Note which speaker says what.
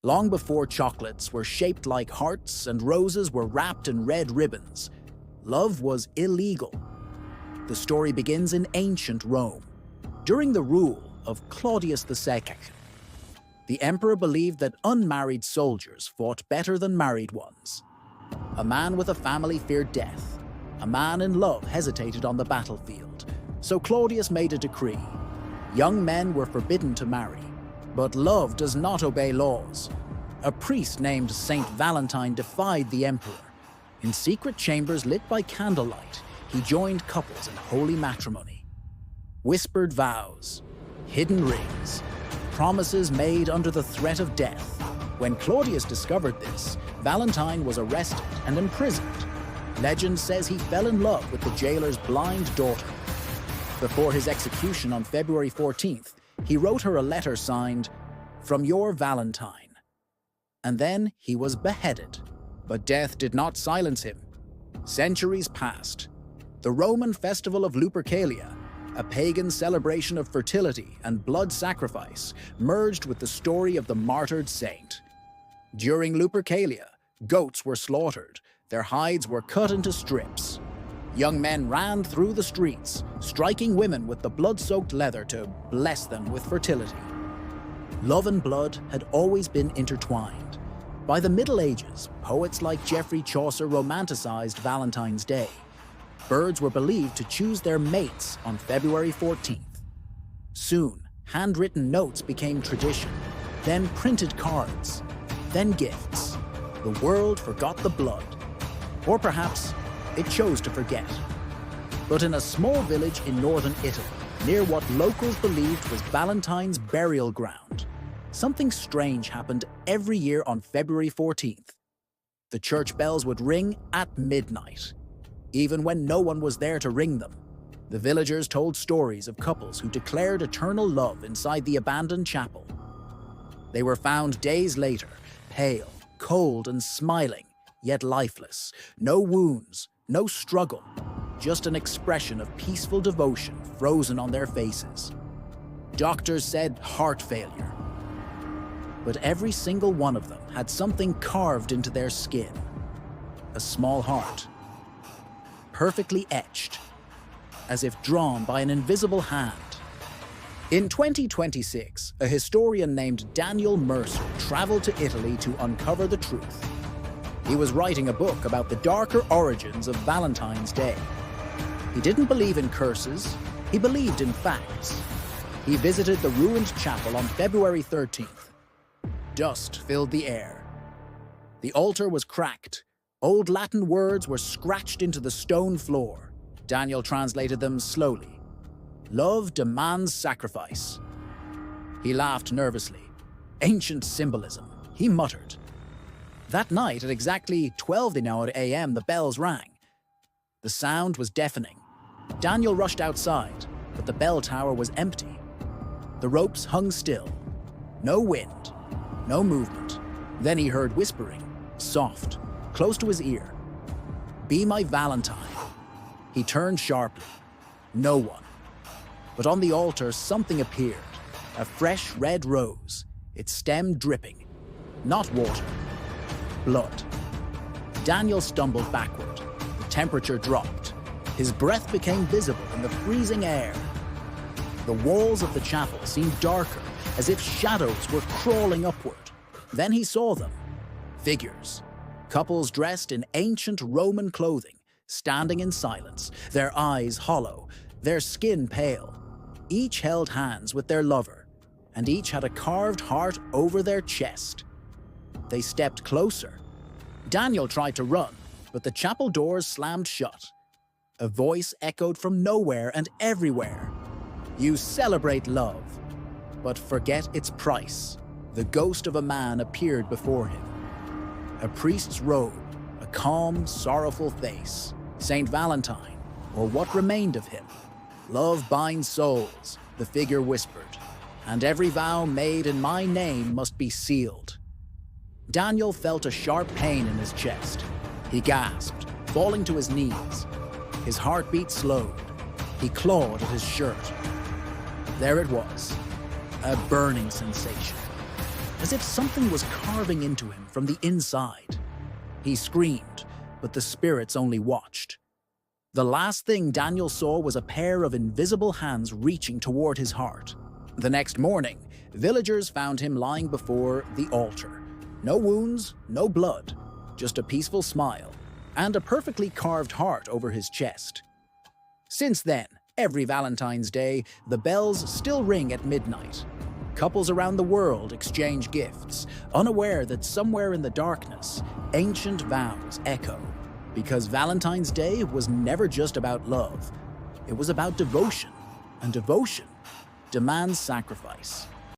Speaker 1: Long before chocolates were shaped like hearts and roses were wrapped in red ribbons, love was illegal. The story begins in ancient Rome, during the rule of Claudius II. The emperor believed that unmarried soldiers fought better than married ones. A man with a family feared death. A man in love hesitated on the battlefield. So Claudius made a decree. Young men were forbidden to marry. But love does not obey laws. A priest named Saint Valentine defied the emperor. In secret chambers lit by candlelight, he joined couples in holy matrimony. Whispered vows, hidden rings, promises made under the threat of death. When Claudius discovered this, Valentine was arrested and imprisoned. Legend says he fell in love with the jailer's blind daughter. Before his execution on February 14th, he wrote her a letter signed, "From your Valentine." And then he was beheaded. But death did not silence him. Centuries passed. The Roman festival of Lupercalia, a pagan celebration of fertility and blood sacrifice, merged with the story of the martyred saint. During Lupercalia, goats were slaughtered. Their hides were cut into strips. Young men ran through the streets, striking women with the blood-soaked leather to bless them with fertility. Love and blood had always been intertwined. By the Middle Ages, poets like Geoffrey Chaucer romanticized Valentine's Day. Birds were believed to choose their mates on February 14th. Soon, handwritten notes became tradition, then printed cards, then gifts. The world forgot the blood. Or perhaps it chose to forget. But in a small village in northern Italy, near what locals believed was Valentine's burial ground, something strange happened every year on February 14th. The church bells would ring at midnight. Even when no one was there to ring them, the villagers told stories of couples who declared eternal love inside the abandoned chapel. They were found days later, pale, cold, and smiling, yet lifeless. No wounds, no struggle, just an expression of peaceful devotion frozen on their faces. Doctors said heart failure. But every single one of them had something carved into their skin. A small heart, perfectly etched, as if drawn by an invisible hand. In 2026, a historian named Daniel Mercer traveled to Italy to uncover the truth. He was writing a book about the darker origins of Valentine's Day. He didn't believe in curses, he believed in facts. He visited the ruined chapel on February 13th. Dust filled the air. The altar was cracked. Old Latin words were scratched into the stone floor. Daniel translated them slowly. Love demands sacrifice. He laughed nervously. Ancient symbolism, he muttered. That night, at exactly 12:00 a.m., the bells rang. The sound was deafening. Daniel rushed outside, but the bell tower was empty. The ropes hung still. No wind, no movement. Then he heard whispering, soft, close to his ear. "Be my Valentine." He turned sharply. No one. But on the altar, something appeared. A fresh red rose, its stem dripping. Not water. Blood. Daniel stumbled backward. The temperature dropped. His breath became visible in the freezing air. The walls of the chapel seemed darker, as if shadows were crawling upward. Then he saw them. Figures. Couples dressed in ancient Roman clothing, standing in silence, their eyes hollow, their skin pale. Each held hands with their lover, and each had a carved heart over their chest. They stepped closer. Daniel tried to run, but the chapel doors slammed shut. A voice echoed from nowhere and everywhere. "You celebrate love, but forget its price." The ghost of a man appeared before him. A priest's robe, a calm, sorrowful face. Saint Valentine, or what remained of him. "Love binds souls," the figure whispered, "and every vow made in my name must be sealed." Daniel felt a sharp pain in his chest. He gasped, falling to his knees. His heartbeat slowed. He clawed at his shirt. There it was, a burning sensation. as if something was carving into him from the inside. He screamed, but the spirits only watched. The last thing Daniel saw was a pair of invisible hands reaching toward his heart. The next morning, villagers found him lying before the altar. No wounds, no blood, just a peaceful smile and a perfectly carved heart over his chest. Since then, every Valentine's Day, the bells still ring at midnight. Couples around the world exchange gifts, unaware that somewhere in the darkness, ancient vows echo. Because Valentine's Day was never just about love. It was about devotion, and devotion demands sacrifice.